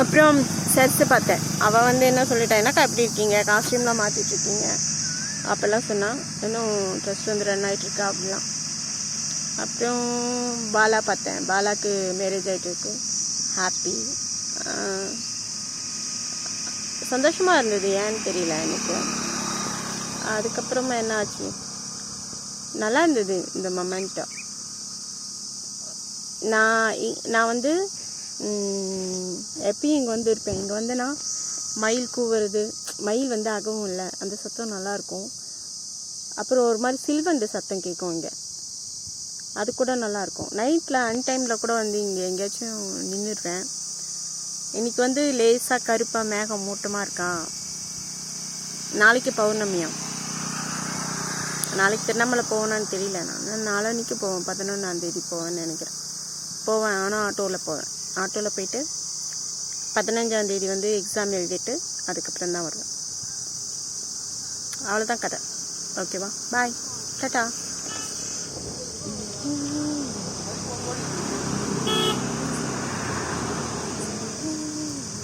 அப்புறம் சர்ச்சு பார்த்தேன். அவள் வந்து என்ன சொல்லிட்டான்னா, எப்படி இருக்கீங்க, காஸ்டியூம்லாம் மாற்றிட்டுருக்கீங்க அப்போல்லாம் சொன்னான். இன்னும் ட்ரெஸ் வந்து ரன் ஆகிட்டுருக்கா அப்படிலாம். அப்புறம் பாலா பார்த்தேன். பாலாவுக்கு மேரேஜ் ஆகிட்டு இருக்கு. ஹாப்பி, சந்தோஷமாக இருந்தது. ஏன்னு தெரியல எனக்கு. அதுக்கப்புறமா என்ன ஆச்சு, நல்லா இருந்தது இந்த மொமெண்ட்டை. நான் வந்து எப்பயும் இங்கே வந்து இருப்பேன். இங்கே வந்து நான் மயில் கூவுறது, மயில் வந்து அகவும் இல்லை, அந்த சத்தம் நல்லாயிருக்கும். அப்புறம் ஒரு மாதிரி சில்வண்டு சத்தம் கேட்கும் இங்கே, அது கூட நல்லாயிருக்கும். நைட்டில் அன்டைமில் கூட வந்து இங்கே எங்கேயாச்சும் நின்றுடுவேன். இன்றைக்கி வந்து லேசாக கருப்பாக மேகம் மூட்டமாக இருக்கா. நாளைக்கு பௌர்ணமியா, நாளைக்கு திருவண்ணாமலை போவேனான்னு தெரியல. நான் நாளைக்கு போவேன், 11ஆம் போவேன்னு நினைக்கிறேன். போவேன், ஆனால் ஆட்டோவில் போவேன். ஆட்டோவில் போயிட்டு 15ஆம் வந்து எக்ஸாம் எழுதிட்டு அதுக்கப்புறம் தான் வருவேன். அவ்வளோதான் கதை. ஓகேவா, பாய், டாட்டா.